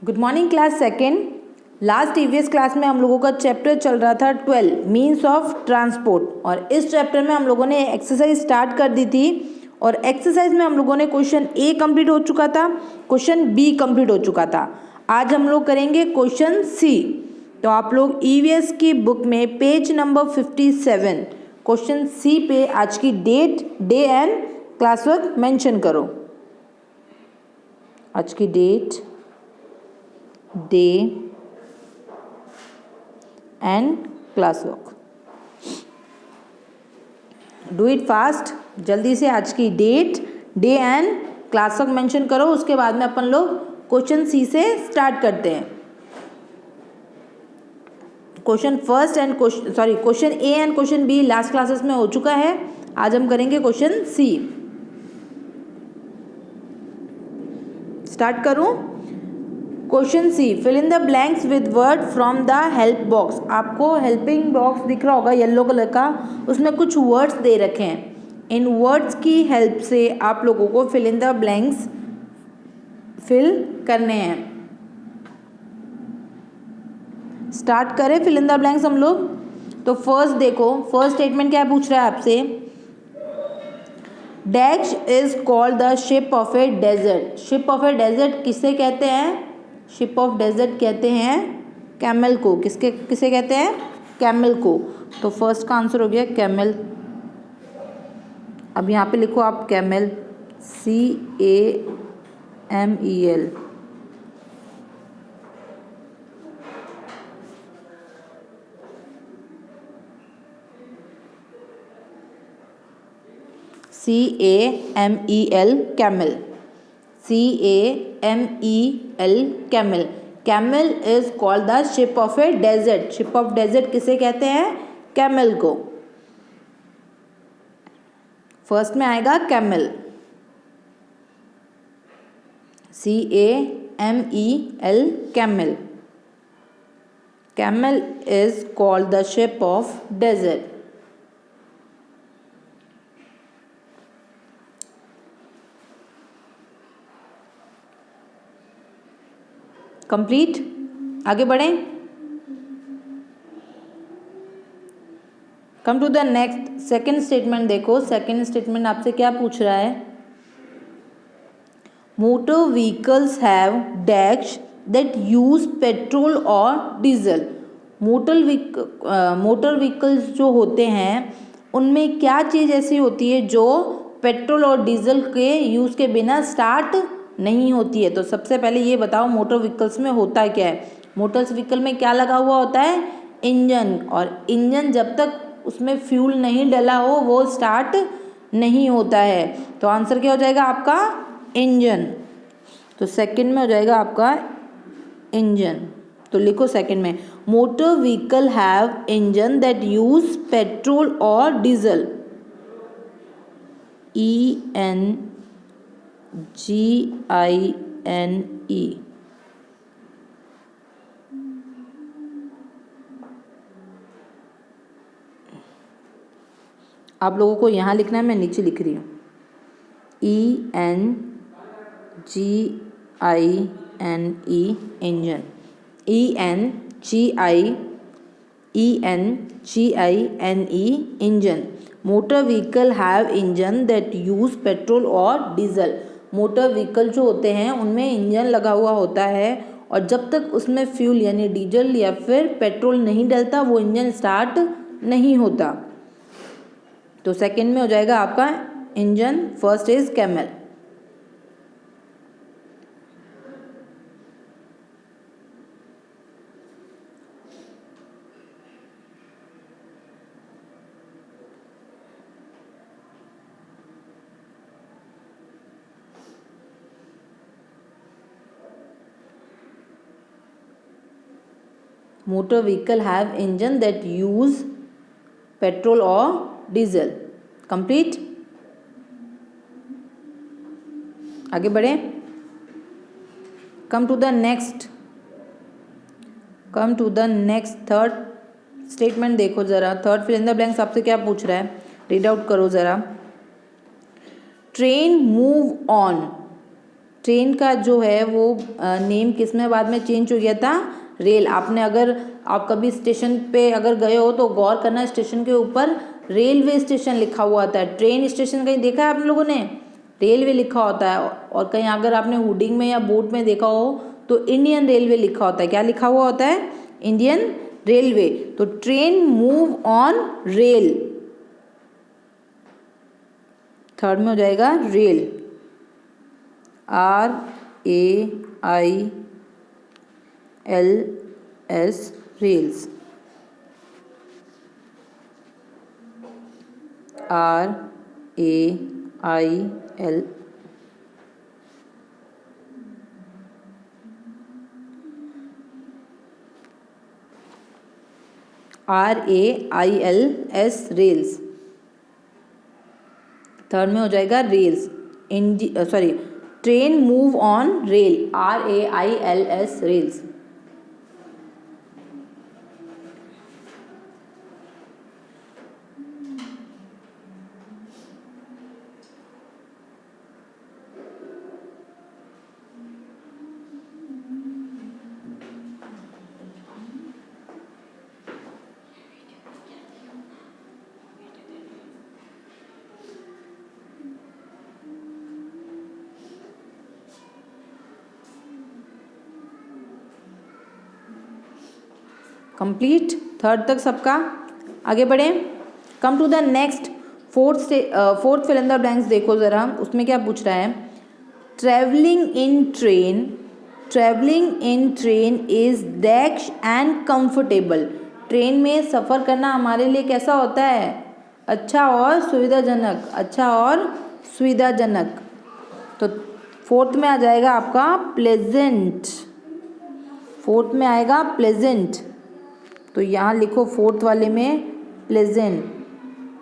Good morning class second. Last EVS class में हम लोगों का चैप्टर चल रहा था 12 मीन्स ऑफ ट्रांसपोर्ट, और इस चैप्टर में हम लोगों ने एक्सरसाइज स्टार्ट कर दी थी। और एक्सरसाइज में हम लोगों ने क्वेश्चन ए कंप्लीट हो चुका था, क्वेश्चन बी कंप्लीट हो चुका था। आज हम लोग करेंगे क्वेश्चन सी। तो आप लोग ईवीएस की बुक में पेज नंबर 57 क्वेश्चन सी पे आज की date, day and class work mention करो। आज की date, day and class work. Do it fast, जल्दी से आज की date, day and class work mention करो। उसके बाद में अपन लोग क्वेश्चन सी से स्टार्ट करते हैं। Question A and question B last classes में हो चुका है। आज हम करेंगे क्वेश्चन सी। स्टार्ट करूं? Question C, fill in the blanks with word from the help box. आपको हेल्पिंग बॉक्स दिख रहा होगा येलो कलर का, उसमें कुछ वर्ड्स दे रखे हैं। इन वर्ड्स की हेल्प से आप लोगों को fill in the blanks fill करने हैं। स्टार्ट करें फिल इन द ब्लैंक्स हम लोग। तो फर्स्ट देखो, फर्स्ट स्टेटमेंट क्या पूछ रहा है आपसे। Dash is called the ship of a desert. Ship of a desert किसे कहते हैं? शिप ऑफ डेजर्ट कहते हैं कैमल को। किसे कहते हैं? कैमल को। तो फर्स्ट का आंसर हो गया कैमल। अब यहाँ पे लिखो आप camel, CAMEL। CAMEL camel, CAMEL camel. Camel is called the ship of a desert. Ship of desert किसे कहते हैं? कैमल को। फर्स्ट में आएगा camel, CAMEL camel. Camel is called the ship of desert. Complete. आगे बढ़ें। Come to the next second statement. देखो second statement आपसे क्या पूछ रहा है। Motor vehicles have dash that use petrol और डीजल। मोटर व्हीकल्स जो होते हैं उनमें क्या चीज़ ऐसी होती है जो पेट्रोल और डीजल के यूज़ के बिना स्टार्ट नहीं होती है? तो सबसे पहले ये बताओ मोटर व्हीकल्स में होता क्या है। मोटर्स व्हीकल में क्या लगा हुआ होता है? इंजन। और इंजन जब तक उसमें फ्यूल नहीं डला हो वो स्टार्ट नहीं होता है। तो आंसर क्या हो जाएगा आपका? इंजन। तो सेकंड में हो जाएगा आपका इंजन। तो लिखो सेकंड में, motor vehicle have engine that use petrol और डीजल। ENGINE। आप लोगों को यहाँ लिखना है, मैं नीचे लिख रही हूँ। ENGINE engine, ENGINE engine. Motor vehicle have engine that use petrol और डीजल। मोटर व्हीकल जो होते हैं उनमें इंजन लगा हुआ होता है, और जब तक उसमें फ्यूल यानी डीजल या फिर पेट्रोल नहीं डलता वो इंजन स्टार्ट नहीं होता। तो सेकंड में हो जाएगा आपका engine, first is camel. Motor vehicle have engine that use petrol और डीजल। कंप्लीट। आगे बढ़े। Come to the next third statement. देखो जरा, third fill in the blanks आपसे क्या पूछ रहा है, रीड आउट करो जरा। ट्रेन मूव ऑन ट्रेन का जो है वो नेम किस में बाद में चेंज हो गया था, रेल। आपने अगर आप कभी स्टेशन पे अगर गए हो तो गौर करना, स्टेशन के ऊपर रेलवे स्टेशन लिखा हुआ होता है। ट्रेन स्टेशन कहीं देखा है आप लोगों ने, रेलवे लिखा होता है। और कहीं अगर आपने होर्डिंग में या बोर्ड में देखा हो तो इंडियन रेलवे लिखा होता है। क्या लिखा हुआ होता है, इंडियन रेलवे। तो train move on rail, third में हो जाएगा rail, RAILS, rails, RAIL RAILS, rails. Third में हो जाएगा rails, train move on rail, RAILS, rails. Complete, third तक सबका। आगे बढ़े, come to the next fourth fill in the blanks. देखो ज़रा उसमें क्या पूछ रहा है, travelling in train is dash and comfortable. Train में सफ़र करना हमारे लिए कैसा होता है, अच्छा और सुविधाजनक, अच्छा और सुविधाजनक। तो फोर्थ में आ जाएगा आपका प्लेजेंट, फोर्थ में आएगा प्लेजेंट। तो यहाँ लिखो फोर्थ वाले में pleasant,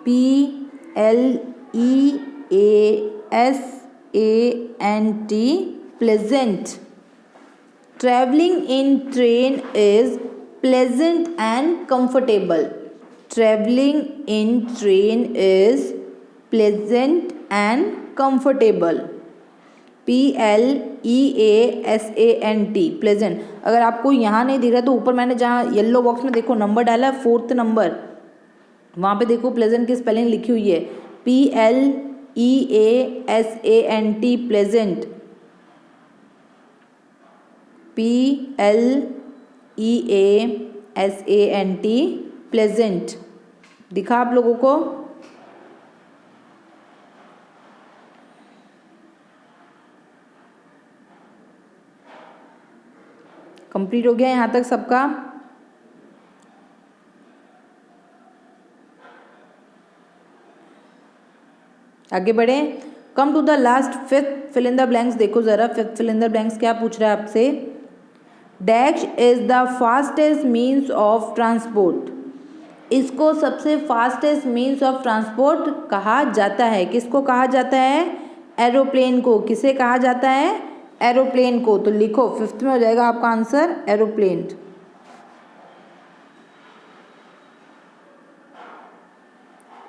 PLEASANT, pleasant. Travelling in train is pleasant and comfortable, travelling in train is pleasant and comfortable, PLEASANT, pleasant. अगर आपको यहाँ नहीं दिख रहा तो ऊपर मैंने जहाँ येलो बॉक्स में देखो नंबर डाला है, फोर्थ नंबर, वहाँ पे देखो प्लेजेंट की स्पेलिंग लिखी हुई है, PLEASANT, प्लेजेंट, PLEASANT, प्लेजेंट। दिखा आप लोगों को, कंप्लीट हो गया यहाँ तक सबका। आगे बढ़े, come to the last fifth fill in the blanks. देखो जरा fifth fill in the blanks क्या पूछ रहा है आपसे, dash is the fastest means of transport. इसको सबसे फास्टेस्ट मीन्स ऑफ ट्रांसपोर्ट कहा जाता है। किसको कहा जाता है, एरोप्लेन को। किसे कहा जाता है, एरोप्लेन को। तो लिखो फिफ्थ में हो जाएगा आपका answer aeroplane.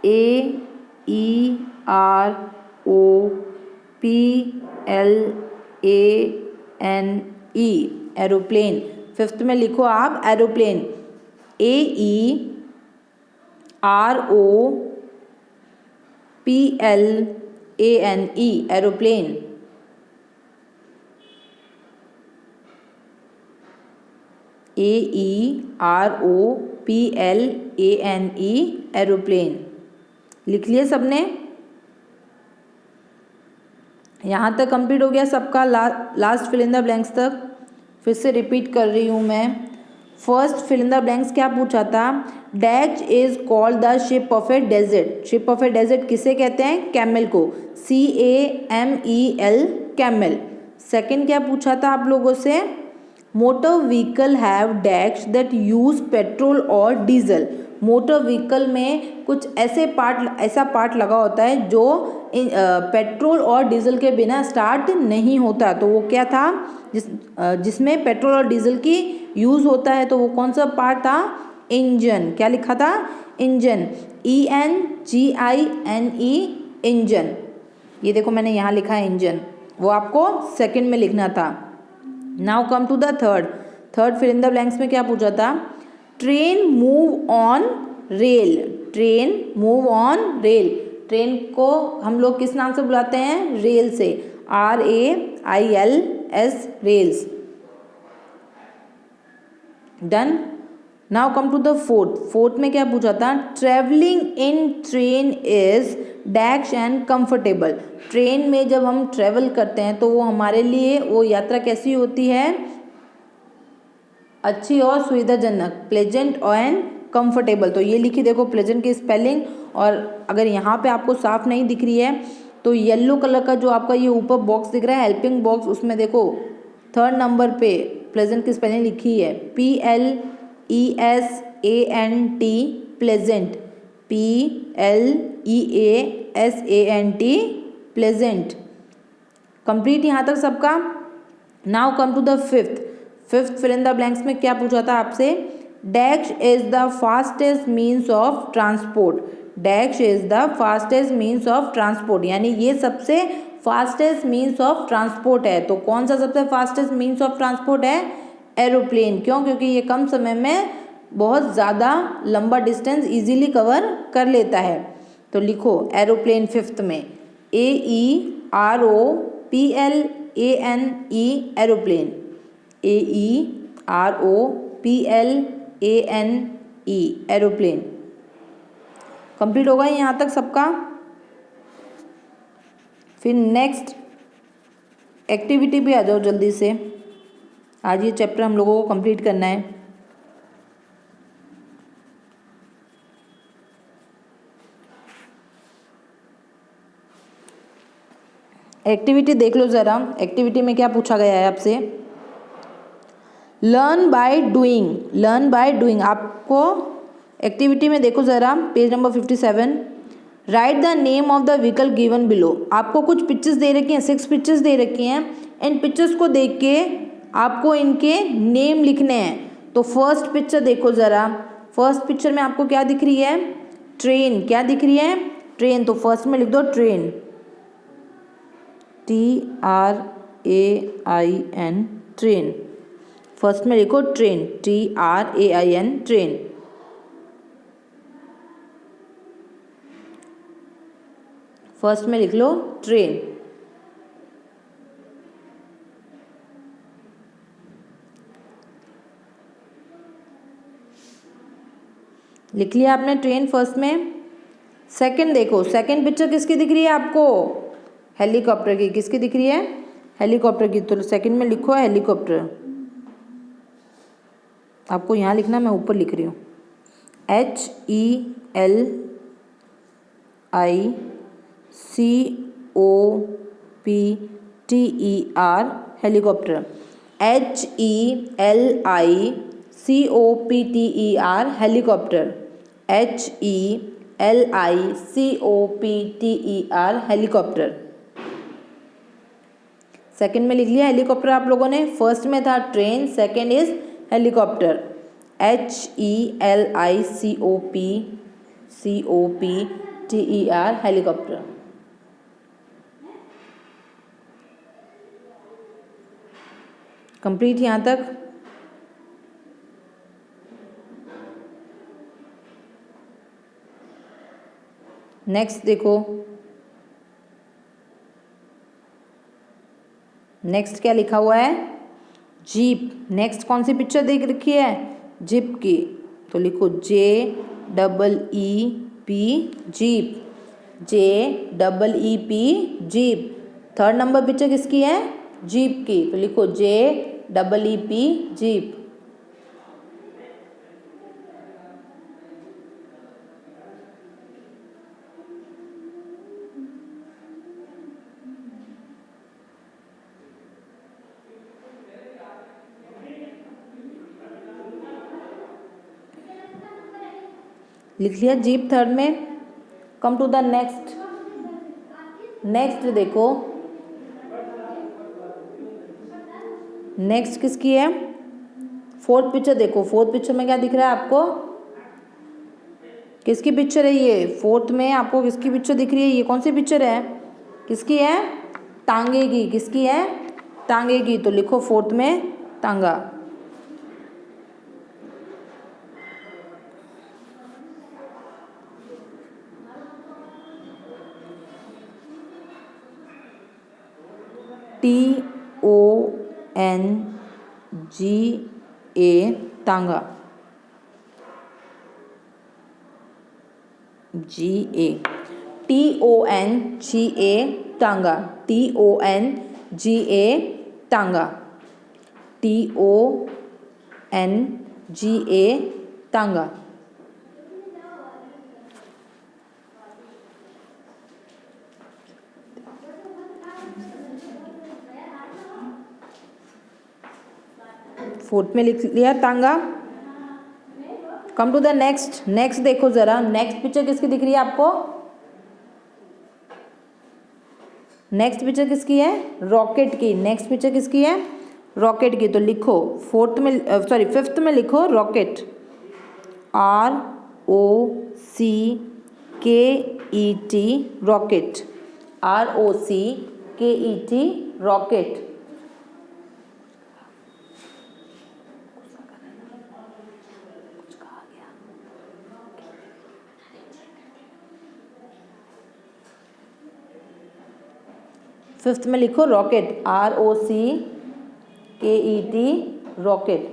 AEROPLANE, aeroplane. Fifth में लिखो आप aeroplane, AEROPLANE, aeroplane. AEROPLANE, aeroplane. लिख लिए सबने, यहाँ तक कंप्लीट हो गया सबका, last fill in the blanks तक। फिर से रिपीट कर रही हूँ मैं। First fill in the blanks क्या पूछा था, dash is called the ship of a desert. Ship of a desert किसे कहते हैं, कैमल को, CAMEL, कैमल। सेकंड क्या पूछा था आप लोगों से, motor vehicle have dash that use petrol और डीजल। मोटर व्हीकल में कुछ ऐसा पार्ट लगा होता है जो पेट्रोल और डीजल के बिना स्टार्ट नहीं होता। तो वो क्या था, जिसमें पेट्रोल और डीजल की यूज़ होता है। तो वो कौन सा पार्ट था, इंजन। क्या लिखा था, इंजन, ENGINE, इंजन। ये देखो मैंने यहाँ लिखा है इंजन। वो आपको सेकंड में लिखना था। Now come to the third fill in the blanks में क्या पूछा था? Train move on rail, train move on rail. Train को हम लोग किस नाम से बुलाते हैं? रेल से, RAILS, rails. Done. Now come to the fourth में क्या पूछा था? Travelling in train is dash and comfortable. Train में जब हम ट्रेवल करते हैं तो वो हमारे लिए वो यात्रा कैसी होती है? अच्छी और सुविधाजनक, प्लेजेंट एंड कंफर्टेबल। तो ये लिखी देखो प्लेजेंट की स्पेलिंग, और अगर यहाँ पे आपको साफ नहीं दिख रही है तो येलो कलर का जो आपका ये ऊपर बॉक्स दिख रहा है, हेल्पिंग बॉक्स, उसमें देखो थर्ड नंबर पे प्लेजेंट की स्पेलिंग लिखी है, PLESANT, pleasant, PLEASANT, pleasant. Complete यहाँ तक सबका। Now come to the fifth fill in the blanks में क्या पूछा था आपसे? Dash is the fastest means of transport, dash is the fastest means of transport, यानी ये सबसे फास्टेस्ट मीन्स ऑफ ट्रांसपोर्ट है। तो कौन सा सबसे फास्टेस्ट मीन्स ऑफ ट्रांसपोर्ट है? एरोप्लेन। क्यों? क्योंकि ये कम समय में बहुत ज़्यादा लंबा डिस्टेंस इजीली कवर कर लेता है। तो लिखो एरोप्लेन फिफ्थ में, AEROPLANE, aeroplane, AEROPLANE, aeroplane. Complete होगा यहाँ तक सबका। फिर नेक्स्ट एक्टिविटी पे आ जाओ जल्दी से। आज ये चैप्टर हम लोगों को कंप्लीट करना है। एक्टिविटी देख लो ज़रा। एक्टिविटी में क्या पूछा गया है आपसे? Learn by doing, learn by doing. आपको एक्टिविटी में देखो ज़रा, page number 57, right the name of the vehicle given below. आपको कुछ पिक्चर्स दे रखी हैं, 6 पिक्चर्स दे रखी हैं। इन पिक्चर्स को देख के आपको इनके नेम लिखने हैं। तो फर्स्ट पिक्चर देखो ज़रा। फर्स्ट पिक्चर में आपको क्या दिख रही है? ट्रेन। क्या दिख रही है? ट्रेन। तो फर्स्ट में लिख दो ट्रेन, TRAIN, ट्रेन। फर्स्ट में लिखो ट्रेन, TRAIN, ट्रेन। फर्स्ट में लिख लो ट्रेन। लिख लिया आपने ट्रेन फर्स्ट में। सेकंड देखो, सेकंड पिक्चर किसकी दिख रही है आपको? हेलीकॉप्टर की। किसकी दिख रही है? हेलीकॉप्टर की। तो सेकंड में लिखो हेलीकॉप्टर। आपको यहाँ लिखना, मैं ऊपर लिख रही हूँ, HELICOPTER, helicopter, HELICOPTER, helicopter, HELICOPTER, helicopter. Second में लिख लिया हेलीकॉप्टर आप लोगों ने। फर्स्ट में था train, second is helicopter, HELICOPTER, helicopter. Complete यहाँ तक। नेक्स्ट देखो, नेक्स्ट क्या लिखा हुआ है? जीप। नेक्स्ट कौन सी पिक्चर देख रखी है? जीप की। तो लिखो JEEP, jeep, JEEP, jeep. Third number picture किसकी है? जीप की। तो लिखो JEEP, जीप। लिख लिया जीप थर्ड में। Come to the next. Next देखो, नेक्स्ट किसकी है? फोर्थ पिक्चर देखो। फोर्थ पिक्चर में क्या दिख रहा है आपको? किसकी पिक्चर है ये? फोर्थ में आपको किसकी पिक्चर दिख रही है? ये कौन सी पिक्चर है? किसकी है? टांगेगी, किसकी है? टांगेगी। तो लिखो फोर्थ में टांगा। TONGA टांगा। GA TONGA tonga. TONGA tonga. TONGA tonga. Fourth में लिख लिया tonga. Come to the next. Next देखो जरा, नेक्स्ट पिक्चर किसकी दिख रही है आपको? नेक्स्ट पिक्चर किसकी है? रॉकेट की। नेक्स्ट पिक्चर किसकी है? रॉकेट की। तो लिखो फोर्थ में फिफ्थ में लिखो rocket. ROCKET rocket. ROCKET rocket. Fifth में लिखो rocket. ROCKET rocket.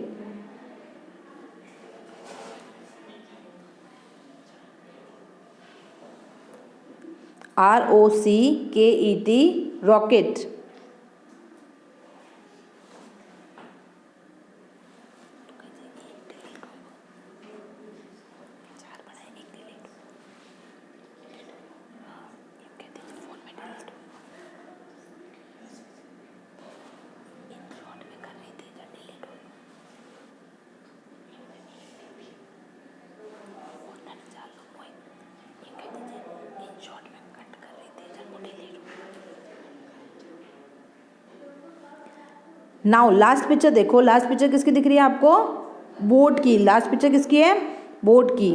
ROCKET rocket. Now last picture देखो। लास्ट पिक्चर किसकी दिख रही है आपको? बोट की। लास्ट पिक्चर किसकी है? बोट की।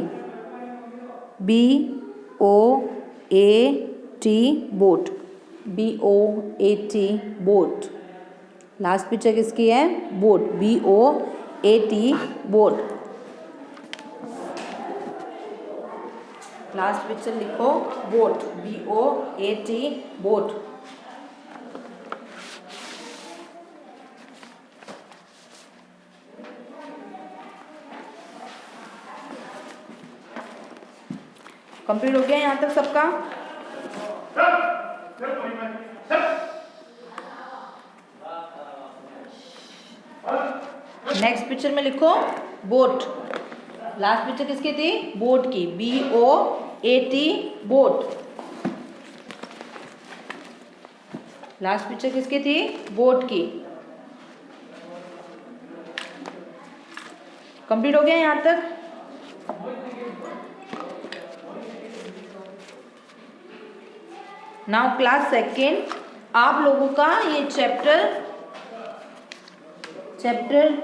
BOAT boat. BOAT boat. Last picture किसकी है? Boat. BOAT boat. Last picture लिखो बोट। BOAT boat. कंप्लीट हो गया यहाँ तक सबका? नेक्स्ट पिक्चर में लिखो बोट। लास्ट पिक्चर किसकी थी? बोट की। BOAT boat. लास्ट पिक्चर किसकी थी? बोट की। कंप्लीट हो गया यहाँ तक? नाउ क्लास सेकेंड, आप लोगों का ये चैप्टर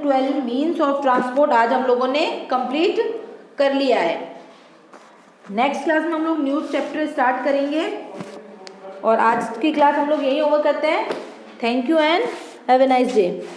12 मीन्स ऑफ ट्रांसपोर्ट आज हम लोगों ने कंप्लीट कर लिया है। नेक्स्ट क्लास में हम लोग न्यू चैप्टर स्टार्ट करेंगे और आज की क्लास हम लोग यही ओवर करते हैं। Thank you and have a nice day.